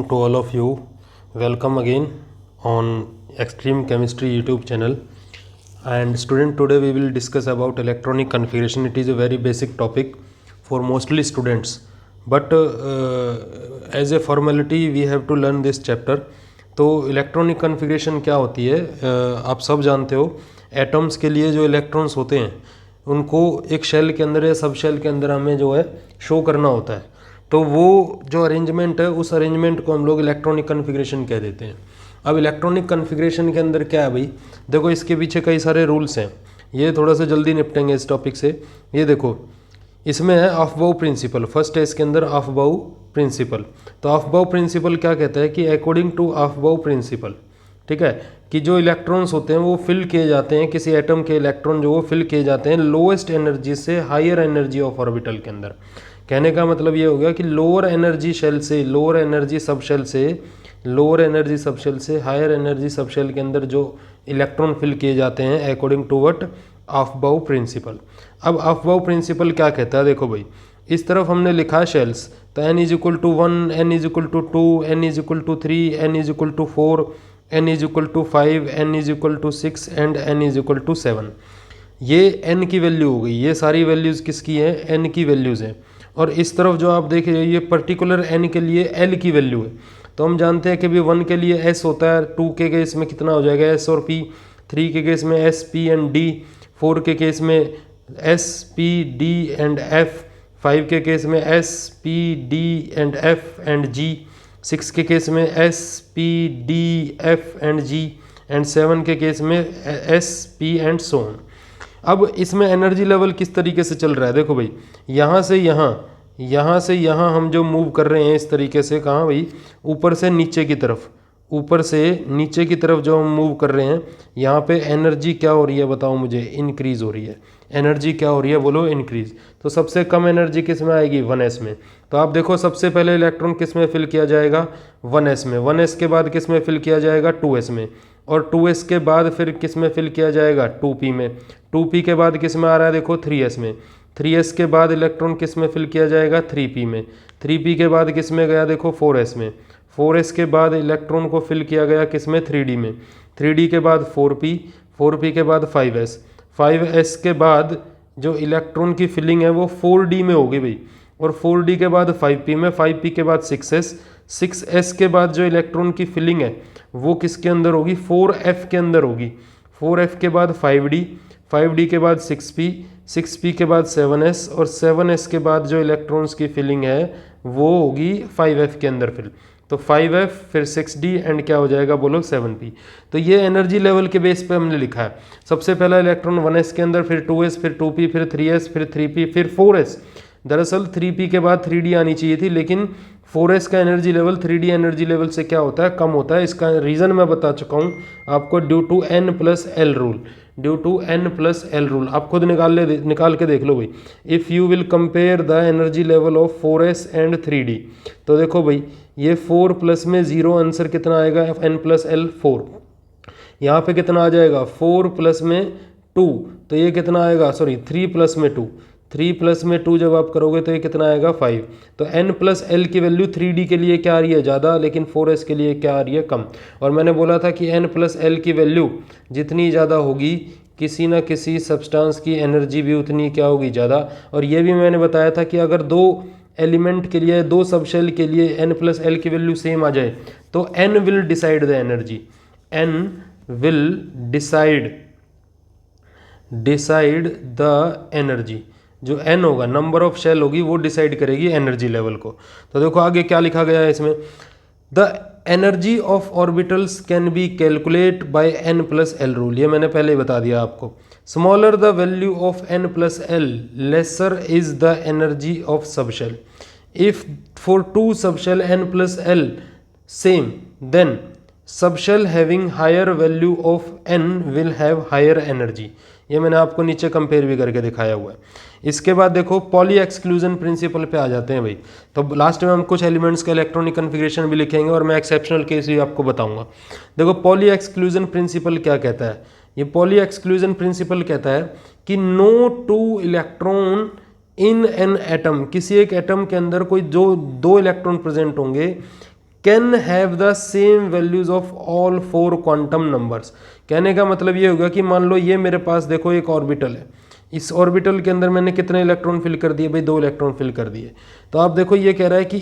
to all of you. Welcome again on Extreme Chemistry YouTube channel. And student, today we will discuss about electronic configuration. It is a very basic topic for mostly students, but as a formality we have to learn this chapter. तो electronic configuration क्या होती है, आप सब जानते हो। Atoms के लिए जो इलेक्ट्रॉन्स होते हैं उनको एक शेल के अंदर या सब शेल के अंदर हमें जो है शो करना होता है। तो वो जो अरेंजमेंट है उस अरेंजमेंट को हम लोग इलेक्ट्रॉनिक कन्फिग्रेशन कह देते हैं। अब इलेक्ट्रॉनिक कन्फिग्रेशन के अंदर क्या है भाई, देखो इसके पीछे कई सारे रूल्स हैं। ये थोड़ा सा जल्दी निपटेंगे इस टॉपिक से। ये देखो इसमें है अफबाउ प्रिंसिपल, फर्स्ट है इसके अंदर अफबाउ प्रिंसिपल। तो अफबाउ प्रिंसिपल क्या कहता है कि अकॉर्डिंग टू अफबाउ प्रिंसिपल, ठीक है, कि जो इलेक्ट्रॉन्स होते हैं वो फिल किए जाते हैं, किसी एटम के इलेक्ट्रॉन जो वो फिल किए जाते हैं लोएस्ट एनर्जी से हायर एनर्जी ऑफ ऑर्बिटल के अंदर। कहने का मतलब ये हो गया कि लोअर एनर्जी शेल से, लोअर एनर्जी सब शेल से, लोअर एनर्जी सब शेल से हायर एनर्जी सब शेल के अंदर जो इलेक्ट्रॉन फिल किए जाते हैं according to what, Aufbau principal. अब अफबाउ प्रिंसिपल क्या कहता है, देखो भाई इस तरफ हमने लिखा शेल्स, तो n is equal to 1, n is equal to 2, n is equal to 3, n is equal to 4, n is equal to 5, n is equal to 6 and n is equal to 7। ये n की value हो गई। ये सारी values किसकी हैं, n की values हैं। और इस तरफ जो आप देख रहे हो ये पर्टिकुलर n के लिए l की वैल्यू है। तो हम जानते हैं कि भी 1 के लिए s होता है, 2 के केस में कितना हो जाएगा s और p, 3 के केस में s, p एंड d, 4 के केस में s, p, d and f, 5 के केस में s, p, d and f and g, 6 के केस में s, p, d, f and g and 7 के केस में s, p and so on। अब इसमें एनर्जी लेवल किस तरीके से चल रहा है, देखो भाई यहाँ से यहाँ, यहाँ से यहाँ हम जो मूव कर रहे हैं इस तरीके से, कहाँ भाई, ऊपर से नीचे की तरफ, ऊपर से नीचे की तरफ जो हम मूव कर रहे हैं, यहाँ पे एनर्जी क्या हो रही है बताओ मुझे, इंक्रीज हो रही है। एनर्जी क्या हो रही है बोलो, इंक्रीज। तो सबसे कम एनर्जी किस में आएगी, 1s में। तो आप देखो सबसे पहले इलेक्ट्रॉन किस में फिल किया जाएगा, 1s में। 1s के बाद किस में फिल किया जाएगा, 2s में। और 2s के बाद फिर किस में फिल किया जाएगा, 2p में। 2p के बाद किस में आ रहा है, देखो 3s में। 3s के बाद इलेक्ट्रॉन किस में फिल किया जाएगा, 3p में। 3p के बाद किस में गया, देखो 4s में। 4s के बाद इलेक्ट्रॉन को फिल किया गया किस में, 3d में। 3d के बाद 4p, 4p के बाद 5s, 5s के बाद जो इलेक्ट्रॉन की फिलिंग है वो 4d में होगी भाई। और 4d के बाद 5p में, 5p के बाद 6s, 6s के बाद जो इलेक्ट्रॉन की फिलिंग है वो किसके अंदर होगी, 4f के अंदर होगी। 4f के बाद 5d, 5d के बाद 6p, 6p के बाद 7s और 7s के बाद जो इलेक्ट्रॉन्स की फिलिंग है वो होगी 5f के अंदर फिल। तो 5f फिर 6d एंड क्या हो जाएगा बोलो, 7p। तो ये एनर्जी लेवल के बेस पे हमने लिखा है। सबसे पहला इलेक्ट्रॉन 1s के अंदर, फिर 2s, फिर 2p, फिर 3s, फिर 3p, फिर 4s। दरअसल 3p के बाद 3d आनी चाहिए थी, लेकिन 4s का energy level 3d energy level से क्या होता है, कम होता है। इसका रीज़न मैं बता चुका हूँ आपको, due to n+l rule, due to n+l rule. आप खुद निकाल के देख लो भाई। If you will compare the energy level of 4s and 3d, तो देखो भाई ये 4 प्लस में 0 आंसर कितना आएगा, n+l 4। यहाँ पे कितना आ जाएगा, 4 प्लस में 2, तो ये कितना आएगा, सॉरी 3 प्लस में 2, 3 प्लस में 2 जब आप करोगे तो ये कितना आएगा, 5। तो n+l की वैल्यू 3d के लिए क्या आ रही है, ज़्यादा, लेकिन 4s के लिए क्या आ रही है, कम। और मैंने बोला था कि n+l की वैल्यू जितनी ज़्यादा होगी किसी ना किसी सब्सटेंस की एनर्जी भी उतनी क्या होगी, ज़्यादा। और ये भी मैंने बताया था कि अगर दो एलिमेंट के लिए, दो सब शेल के लिए n+l की वैल्यू सेम आ जाए तो n will decide the energy, n will decide the energy. जो n होगा, नंबर ऑफ शेल होगी, वो डिसाइड करेगी एनर्जी लेवल को। तो देखो आगे क्या लिखा गया है इसमें, the energy of orbitals can be calculate by n+l rule. ये मैंने पहले ही बता दिया आपको। Smaller the value of n+l, lesser is the energy of subshell. If for 2 subshell n+l same, then subshell having higher value of n will have higher energy. ये मैंने आपको नीचे कंपेयर भी करके दिखाया हुआ है। इसके बाद देखो पॉली एक्सक्लूजन प्रिंसिपल पे आ जाते हैं भाई। तो लास्ट में हम कुछ एलिमेंट्स का इलेक्ट्रॉनिक कन्फिग्रेशन भी लिखेंगे और मैं एक्सेप्शनल केस भी आपको बताऊंगा। देखो पॉली एक्सक्लूजन प्रिंसिपल क्या कहता है, ये पॉली एक्सक्लूजन प्रिंसिपल कहता है कि no two electron in an atom, किसी एक एटम के अंदर कोई जो 2 इलेक्ट्रॉन प्रेजेंट होंगे can have the same values of all 4 quantum numbers. कहने का मतलब ये होगा कि मान लो ये मेरे पास देखो एक ऑर्बिटल है, इस ऑर्बिटल के अंदर मैंने कितने इलेक्ट्रॉन फिल कर दिए भाई, 2 इलेक्ट्रॉन फिल कर दिए। तो आप देखो ये कह रहा है कि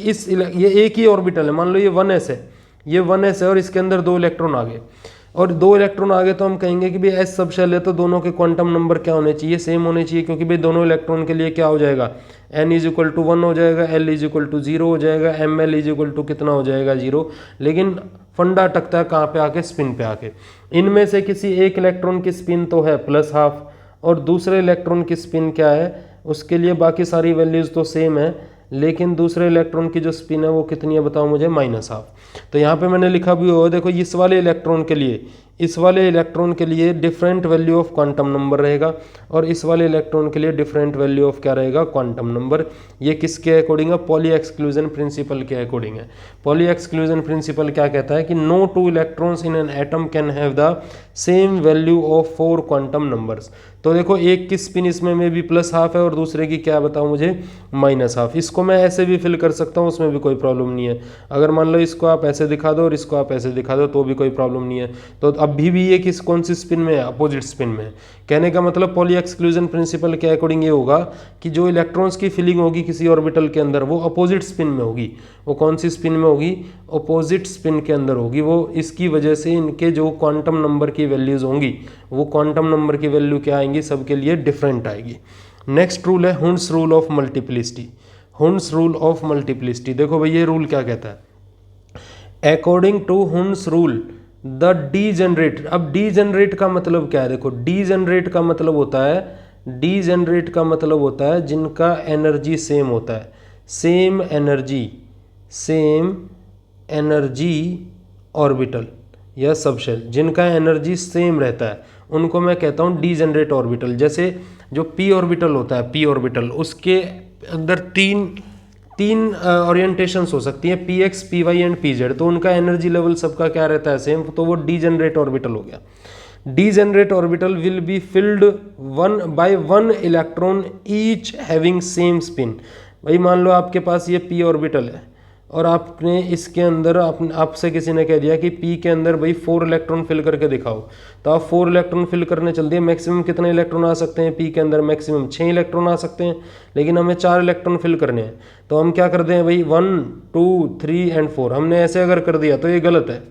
ये एक ही ऑर्बिटल है, मान लो ये 1s है, ये 1s है और इसके अंदर 2 इलेक्ट्रॉन आ गए, और 2 इलेक्ट्रॉन आ गए तो हम कहेंगे कि भाई एस सब शेल है तो दोनों के क्वांटम नंबर क्या होने चाहिए, सेम होने चाहिए, क्योंकि भाई दोनों इलेक्ट्रॉन के लिए क्या हो जाएगा, n इज इक्वल टू 1 हो जाएगा, l इज इक्वल टू 0 हो जाएगा, ml इज इक्वल टू कितना हो जाएगा 0। लेकिन फंडा अटकता है कहाँ पे आके, स्पिन पे आके। इनमें से किसी एक इलेक्ट्रॉन की स्पिन तो है +½ और दूसरे इलेक्ट्रॉन की स्पिन क्या है, उसके लिए बाकी सारी वैल्यूज तो सेम है, लेकिन दूसरे इलेक्ट्रॉन की जो स्पिन है वो कितनी है बताओ मुझे, -½ तो यहाँ पे मैंने लिखा भी हो, देखो इस वाले इलेक्ट्रॉन के लिए, इस वाले इलेक्ट्रॉन के लिए different value of quantum number रहेगा, और इस वाले इलेक्ट्रॉन के लिए डिफरेंट वैल्यू ऑफ क्या रहेगा, क्वांटम नंबर। ये किसके अकॉर्डिंग है, पॉली एक्सक्लूजन प्रिंसिपल के अकॉर्डिंग है। पॉली एक्सक्लूजन प्रिंसिपल क्या कहता है कि no 2 electrons in an atom can have the same value of 4 quantum numbers. तो देखो एक की स्पिन इसमें में भी +½ है और दूसरे की क्या बताओ मुझे, -½ इसको मैं ऐसे भी फिल कर सकता हूँ, उसमें भी कोई प्रॉब्लम नहीं है। अगर मान लो इसको आप ऐसे दिखा दो और इसको आप ऐसे दिखा दो तो भी कोई प्रॉब्लम नहीं है। तो अभी भी ये कौन सी स्पिन में है, अपोजिट स्पिन में है। कहने का मतलब पॉली एक्सक्लूजन प्रिंसिपल के अकॉर्डिंग ये होगा कि जो इलेक्ट्रॉन्स की फिलिंग होगी किसी ऑर्बिटल के अंदर वो अपोजिट स्पिन में होगी। वो कौन सी स्पिन में होगी, अपोजिट स्पिन के अंदर होगी। वो इसकी वजह से इनके जो क्वांटम नंबर की वैल्यूज होंगी वो क्वांटम नंबर की वैल्यू क्या आएंगी, सबके लिए डिफरेंट आएगी। नेक्स्ट रूल है Hund's rule of multiplicity. Hund's rule of multiplicity, देखो भाई ये रूल क्या कहता है, according to Hund's rule the degenerate. अब डीजेनरेट का मतलब क्या है, देखो डीजेनरेट का मतलब होता है, डीजेनरेट का मतलब होता है जिनका एनर्जी सेम होता है, सेम एनर्जी ऑर्बिटल या सबशेल, जिनका एनर्जी सेम रहता है उनको मैं कहता हूँ डीजेनरेट ऑर्बिटल। जैसे जो पी ऑर्बिटल होता है, पी ऑर्बिटल उसके अंदर तीन ओरिएंटेशंस हो सकती हैं, px, py एंड pz। तो उनका एनर्जी लेवल सबका क्या रहता है, सेम, तो वो डीजेनरेट ऑर्बिटल हो गया। Degenerate orbital will be filled by 1 electron each having same spin. भाई मान लो आपके पास ये p ऑर्बिटल है और आपने इसके अंदर आपसे किसी ने कह दिया कि p के अंदर भाई 4 इलेक्ट्रॉन फिल करके दिखाओ, तो आप 4 इलेक्ट्रॉन फिल करने चल दिए। मैक्सिमम कितने इलेक्ट्रॉन आ सकते हैं p के अंदर, मैक्सिमम 6 इलेक्ट्रॉन आ सकते हैं, लेकिन हमें 4 इलेक्ट्रॉन फिल करने हैं। तो हम क्या कर दें भाई 1 2 3 एंड 4, हमने ऐसे अगर कर दिया तो ये गलत है,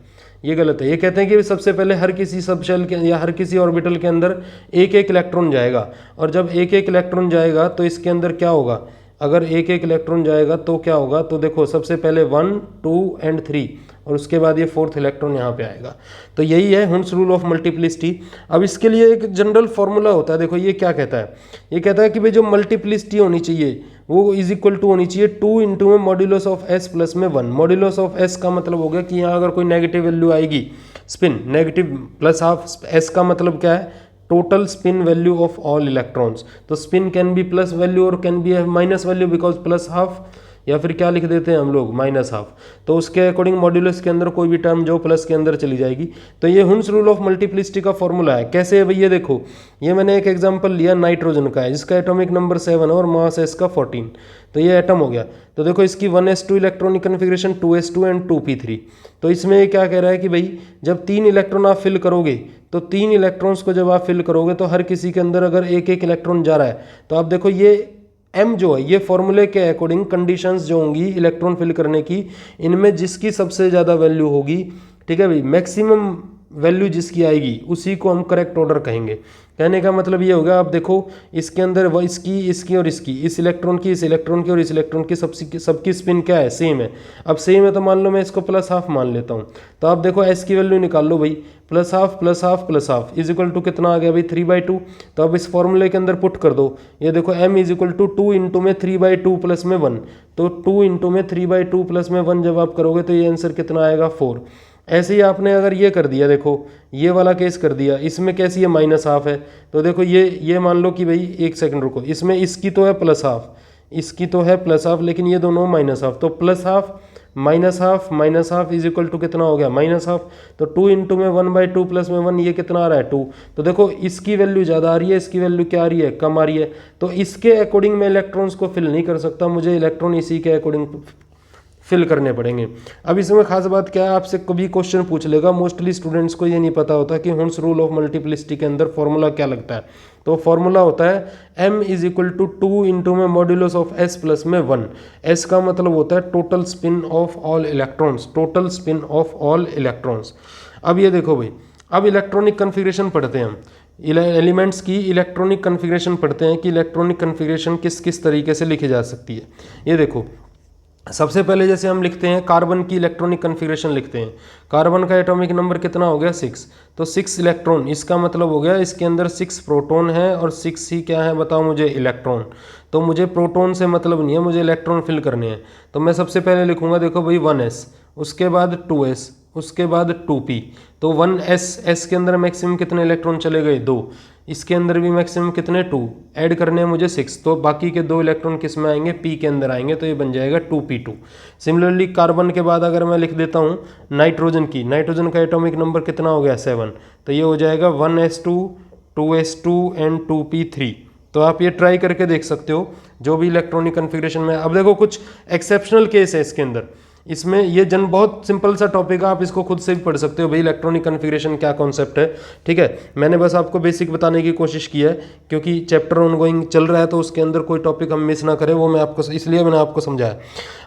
ये गलत है। ये कहते हैं कि सबसे पहले हर किसी सबशेल के या हर किसी ऑर्बिटल के अंदर एक एक इलेक्ट्रॉन जाएगा, और जब एक एक इलेक्ट्रॉन जाएगा तो इसके अंदर क्या होगा, अगर एक एक इलेक्ट्रॉन जाएगा तो क्या होगा, तो देखो सबसे पहले 1 2 एंड 3 और उसके बाद ये 4th इलेक्ट्रॉन यहाँ पे आएगा। तो यही है हुंड्स रूल ऑफ मल्टीप्लिसिटी। अब इसके लिए एक जनरल फॉर्मूला होता है, देखो ये क्या कहता है, ये कहता है कि भाई जो मल्टीप्लिसिटी होनी चाहिए वो इज इक्वल टू होनी चाहिए 2 इंटू में मॉड्यूलस ऑफ एस प्लस में 1। मॉड्यूलस ऑफ एस का मतलब हो गया कि यहाँ अगर कोई नेगेटिव वैल्यू आएगी, स्पिन नेगेटिव +½ एस का मतलब क्या है, total spin value of all electrons. तो spin can be plus value और can be minus value because +½ या फिर क्या लिख देते हैं हम लोग -½ तो उसके अकॉर्डिंग मॉड्यूलस के अंदर कोई भी टर्म जो प्लस के अंदर चली जाएगी। तो ये हुंड्स रूल ऑफ मल्टीप्लिसिटी का फॉर्मूला है। कैसे है भैया, देखो ये मैंने एक एग्जांपल लिया नाइट्रोजन का है, जिसका एटॉमिक नंबर 7 है और मास है इसका 14। तो ये एटम हो गया। तो देखो इसकी 1s2 electronic configuration, 2s2 and 2p3। तो इसमें ये क्या कह रहा है कि भाई जब 3 इलेक्ट्रॉन आप फिल करोगे, तो 3 इलेक्ट्रॉन्स को जब आप फिल करोगे तो हर किसी के अंदर अगर एक एक इलेक्ट्रॉन जा रहा है, तो आप देखो ये m जो है ये फॉर्मूले के अकॉर्डिंग कंडीशंस जो होंगी इलेक्ट्रॉन फिल करने की, इनमें जिसकी सबसे ज़्यादा वैल्यू होगी, ठीक है भाई, मैक्सिमम वैल्यू जिसकी आएगी उसी को हम करेक्ट ऑर्डर कहेंगे। कहने का मतलब ये होगा, आप देखो इसके अंदर वो इसकी और इसकी, इस इलेक्ट्रॉन की, इस इलेक्ट्रॉन की और इस इलेक्ट्रॉन की सबकी स्पिन क्या है, सेम है। अब सेम है तो मान लो मैं इसको +½ मान लेता हूँ। तो आप देखो एस की वैल्यू निकाल लो भाई, +½ इज इक्वल टू कितना आ गया भाई 3/2। तो अब इस फॉर्मूले के अंदर पुट कर दो, ये देखो m is equal to 2 into में 3/2 प्लस में 1। तो 2 इंटू में 3/2 प्लस में 1 जब आप करोगे तो ये आंसर कितना आएगा 4। ऐसे ही आपने अगर ये कर दिया, देखो ये वाला केस कर दिया, इसमें कैसी है -½ है। तो देखो ये मान लो कि भाई एक सेकंड रुको, इसमें इसकी तो है +½ इसकी तो है +½ लेकिन ये दोनों -½ तो +½ -½ इज इक्वल टू कितना हो गया -½ तो 2 इंटू में 1/2 प्लस में 1 ये कितना आ रहा है 2। तो देखो इसकी वैल्यू ज़्यादा आ रही है, इसकी वैल्यू क्या आ रही है, कम आ रही है। तो इसके अकॉर्डिंग मैं इलेक्ट्रॉन्स को फिल नहीं कर सकता, मुझे इलेक्ट्रॉन इसी के अकॉर्डिंग फिल करने पड़ेंगे। अब इसमें खास बात क्या है, आपसे कभी क्वेश्चन पूछ लेगा, मोस्टली स्टूडेंट्स को ये नहीं पता होता कि हुन्स रूल ऑफ मल्टीप्लिसिटी के अंदर फॉर्मूला क्या लगता है। तो फॉर्मूला होता है m is equal to 2 into में मॉड्यूलस ऑफ s प्लस में 1। s का मतलब होता है total spin of all electrons, total spin of all electrons. अब ये देखो भाई, अब इलेक्ट्रॉनिक कन्फिग्रेशन पढ़ते हैं हम, एलिमेंट्स की इलेक्ट्रॉनिक कन्फिग्रेशन पढ़ते हैं कि इलेक्ट्रॉनिक कन्फिग्रेशन किस किस तरीके से लिखी जा सकती है। ये देखो, सबसे पहले जैसे हम लिखते हैं कार्बन की इलेक्ट्रॉनिक कन्फिग्रेशन लिखते हैं। कार्बन का एटॉमिक नंबर कितना हो गया 6, तो 6 इलेक्ट्रॉन, इसका मतलब हो गया इसके अंदर 6 प्रोटॉन है और 6 ही क्या है बताओ मुझे, इलेक्ट्रॉन। तो मुझे प्रोटॉन से मतलब नहीं है, मुझे इलेक्ट्रॉन फिल करने हैं। तो मैं सबसे पहले लिखूंगा, देखो भाई 1s, उसके बाद 2s, उसके बाद 2p। तो 1s के अंदर मैक्सिमम कितने इलेक्ट्रॉन चले गए 2, इसके अंदर भी मैक्सिमम कितने 2, ऐड करने हैं मुझे 6, तो बाकी के 2 इलेक्ट्रॉन किस में आएंगे, p के अंदर आएंगे, तो ये बन जाएगा 2p2। सिमिलरली कार्बन के बाद अगर मैं लिख देता हूँ नाइट्रोजन की, नाइट्रोजन का एटॉमिक नंबर कितना हो गया 7, तो ये हो जाएगा 1s2, 2s2 एंड 2p3। तो आप ये ट्राई करके देख सकते हो जो भी इलेक्ट्रॉनिक कन्फिग्रेशन में। अब देखो कुछ एक्सेप्शनल केस है इसके अंदर, इसमें ये बहुत सिंपल सा टॉपिक है, आप इसको खुद से भी पढ़ सकते हो भाई इलेक्ट्रॉनिक कन्फिग्रेशन क्या कॉन्सेप्ट है। ठीक है, मैंने बस आपको बेसिक बताने की कोशिश की है क्योंकि चैप्टर ऑनगोइंग चल रहा है, तो उसके अंदर कोई टॉपिक हम मिस ना करें, वो मैं आपको इसलिए मैंने आपको समझाया।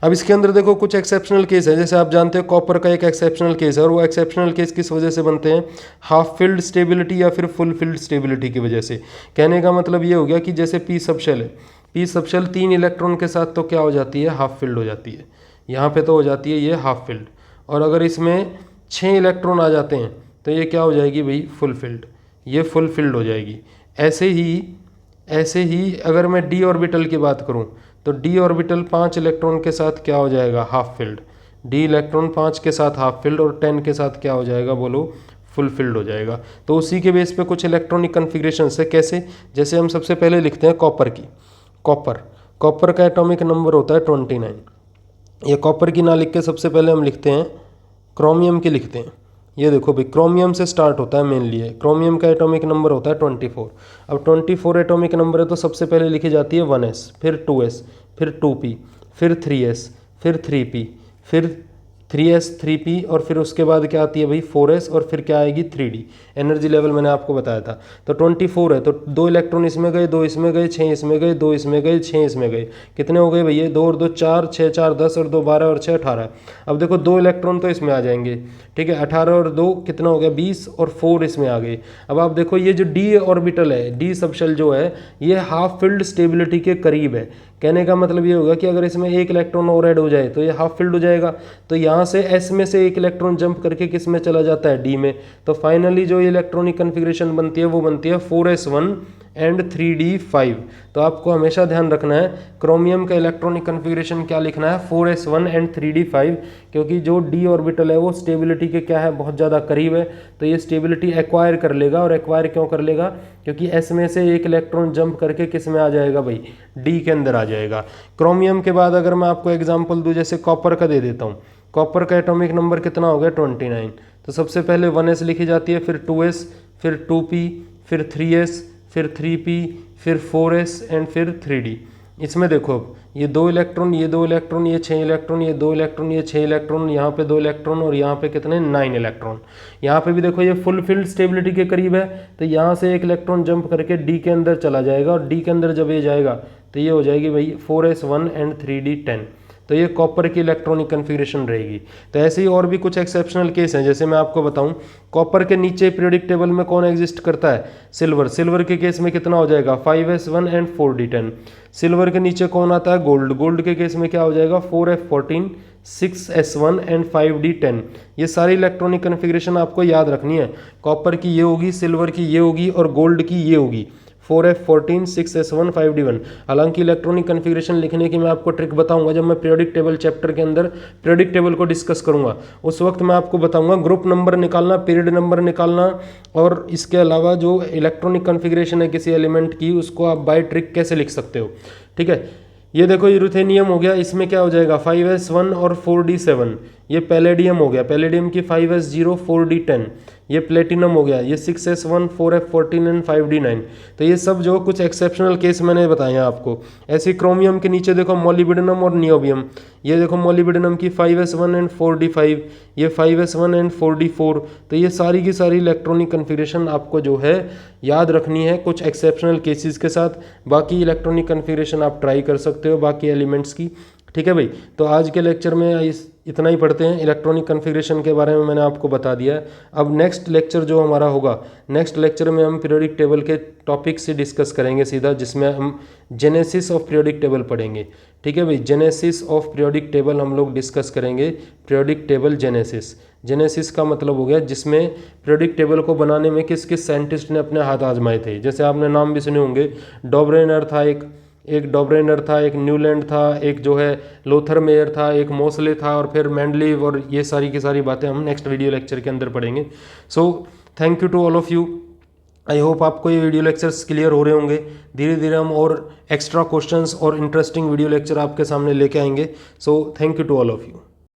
अब इसके अंदर देखो कुछ एक्सेप्शनल केस है, जैसे आप जानते हो कॉपर का एक एक्सेप्शनल केस है, और वो एक्सेप्शनल केस किस वजह से बनते हैं, हाफ फिल्ड स्टेबिलिटी या फिर फुल फिल्ड स्टेबिलिटी की वजह से। कहने का मतलब ये हो गया कि जैसे पी सबशेल है, पी सबशेल 3 इलेक्ट्रॉन के साथ तो क्या हो जाती है, हाफ फिल्ड हो जाती है, यहाँ पे तो हो जाती है ये हाफ फिल्ड। और अगर इसमें 6 इलेक्ट्रॉन आ जाते हैं तो ये क्या हो जाएगी भाई, फुल फिल्ड, ये फुल फिल्ड हो जाएगी। ऐसे ही अगर मैं डी ऑर्बिटल की बात करूँ तो डी ऑर्बिटल 5 इलेक्ट्रॉन के साथ क्या हो जाएगा, हाफ फिल्ड, डी इलेक्ट्रॉन 5 के साथ हाफ फिल्ड, और 10 के साथ क्या हो जाएगा बोलो, फुल फिल्ड हो जाएगा। तो उसी के बेस पे कुछ इलेक्ट्रॉनिक कन्फिग्रेशन है, कैसे, जैसे हम सबसे पहले लिखते हैं कॉपर की, कॉपर का एटॉमिक नंबर होता है 29। ये कॉपर की ना लिख के सबसे पहले हम लिखते हैं क्रोमियम की लिखते हैं। ये देखो भाई, क्रोमियम से स्टार्ट होता है मेनली, है क्रोमियम का एटॉमिक नंबर होता है 24। अब 24 एटॉमिक नंबर है तो सबसे पहले लिखी जाती है 1s, फिर 2s, फिर 2p, फिर 3s, फिर 3p, फिर 3s 3p, और फिर उसके बाद क्या आती है भाई 4s, और फिर क्या आएगी 3d। एनर्जी लेवल मैंने आपको बताया था। तो 24 है तो 2 इलेक्ट्रॉन इसमें गए, 2 इसमें गए, 6 इसमें गए, 2 इसमें गए, 6 इसमें गए, कितने हो गए भैया, 2 और 2 4, 6 4 10 और 2 12 और 6 18। अब देखो 2 इलेक्ट्रॉन तो इसमें आ जाएंगे, ठीक है, 18 और 2 कितना हो गया 20, और 4 इसमें आ गए। अब आप देखो ये जो डी ऑर्बिटल है, डी सबशेल जो है, ये हाफ फील्ड स्टेबिलिटी के करीब है। कहने का मतलब ये होगा कि अगर इसमें एक इलेक्ट्रॉन और ऐड हो जाए तो ये हाफ फील्ड हो जाएगा। तो यहाँ से एस में से एक इलेक्ट्रॉन जंप करके किस में चला जाता है, डी में। तो फाइनली जो इलेक्ट्रॉनिक कन्फिग्रेशन बनती है वो बनती है 4s1 एंड 3d5। तो आपको हमेशा ध्यान रखना है क्रोमियम का इलेक्ट्रॉनिक कन्फिग्रेशन क्या लिखना है, 4s1 एंड 3d5, क्योंकि जो डी ऑर्बिटल है वो स्टेबिलिटी के क्या है, बहुत ज़्यादा करीब है। तो ये स्टेबिलिटी एक्वायर कर लेगा, और एक्वायर क्यों कर लेगा, क्योंकि एस में से एक इलेक्ट्रॉन जंप करके किस में आ जाएगा भाई, डी के अंदर आ जाएगा। क्रोमियम के बाद अगर मैं आपको एग्जाम्पल दूँ, जैसे कॉपर का दे देता हूँ, कॉपर का एटॉमिक नंबर कितना हो गया 29। तो सबसे पहले 1s लिखी जाती है, फिर 2s, फिर 2p, फिर 3s, फिर 3p, फिर 4s एंड फिर 3d। इसमें देखो अब ये 2 इलेक्ट्रॉन, ये 2 इलेक्ट्रॉन, ये 6 इलेक्ट्रॉन, ये 2 इलेक्ट्रॉन, ये 6 इलेक्ट्रॉन, यहाँ पे 2 इलेक्ट्रॉन, और यहाँ पे कितने 9 इलेक्ट्रॉन। यहाँ पे भी देखो ये फुल फील्ड स्टेबिलिटी के करीब है, तो यहाँ से एक इलेक्ट्रॉन जंप करके डी के अंदर चला जाएगा, और डी के अंदर जब ये जाएगा तो ये हो जाएगी भाई 4s1 एंड 3d10। तो ये कॉपर की इलेक्ट्रॉनिक कन्फिग्रेशन रहेगी। तो ऐसे ही और भी कुछ एक्सेप्शनल केस हैं, जैसे मैं आपको बताऊं, कॉपर के नीचे पीरियोडिक टेबल में कौन एग्जिस्ट करता है, सिल्वर। सिल्वर के केस में कितना हो जाएगा 5s1 एंड 4d10। सिल्वर के नीचे कौन आता है, गोल्ड। गोल्ड के केस में क्या हो जाएगा 4f14, 6s1 एंड 5d10। ये सारी इलेक्ट्रॉनिक कन्फिग्रेशन आपको याद रखनी है। कॉपर की ये होगी, सिल्वर की ये होगी, और गोल्ड की ये होगी 4f14, 6s1, 5d1। हालांकि इलेक्ट्रॉनिक कन्फिग्रेशन लिखने की मैं आपको ट्रिक बताऊंगा जब मैं पीरियोडिक टेबल चैप्टर के अंदर पीरियोडिक टेबल को डिस्कस करूंगा। उस वक्त मैं आपको बताऊंगा ग्रुप नंबर निकालना, पीरियड नंबर निकालना, और इसके अलावा जो इलेक्ट्रॉनिक कन्फिग्रेशन है किसी एलिमेंट की, उसको आप बाय ट्रिक कैसे लिख सकते हो। ठीक है, ये देखो यूरेनियम हो गया, इसमें क्या हो जाएगा 5s1 और 4d7। ये पैलेडियम हो गया, पैलेडियम की 5s0 4d10, ये प्लेटिनम हो गया, ये 6s1 4f14 एंड 5d9। तो ये सब जो कुछ एक्सेप्शनल केस मैंने बताए हैं आपको। ऐसे क्रोमियम के नीचे देखो मोलिब्डेनम और नियोबियम, ये देखो मोलिब्डेनम की 5s1 एंड 4d5, ये 5s1 एंड 4d4। तो ये सारी की सारी इलेक्ट्रॉनिक कन्फिगरेशन आपको जो है याद रखनी है कुछ एक्सेप्शनल केसेस के साथ। बाकी इलेक्ट्रॉनिक कन्फिगरेशन आप ट्राई कर सकते हो बाकी एलिमेंट्स की। ठीक है भाई, तो आज के लेक्चर में इतना ही पढ़ते हैं। इलेक्ट्रॉनिक कन्फिगरेशन के बारे में मैंने आपको बता दिया है। अब नेक्स्ट लेक्चर जो हमारा होगा, नेक्स्ट लेक्चर में हम पीरियोडिक टेबल के टॉपिक से डिस्कस करेंगे सीधा, जिसमें हम जेनेसिस ऑफ पीरियोडिक टेबल पढ़ेंगे। ठीक है भाई, जेनेसिस ऑफ पीरियोडिक टेबल हम लोग डिस्कस करेंगे। पीरियोडिक टेबल जेनेसिस, जेनेसिस का मतलब हो गया जिसमें पीरियोडिक टेबल को बनाने में किस किस साइंटिस्ट ने अपने हाथ आजमाए थे। जैसे आपने नाम भी सुने होंगे, डॉबरेनर था, एक डॉबरेनर था, एक न्यूलैंड था, एक जो है लोथर मेयर था, एक मोसले था, और फिर मेंडलीव, और ये सारी की सारी बातें हम नेक्स्ट वीडियो लेक्चर के अंदर पढ़ेंगे। So thank you to all of you. I hope आपको ये वीडियो लेक्चर्स क्लियर हो रहे होंगे। धीरे धीरे हम और एक्स्ट्रा क्वेश्चंस और इंटरेस्टिंग वीडियो लेक्चर आपके सामने लेके आएंगे। So thank you to all of you.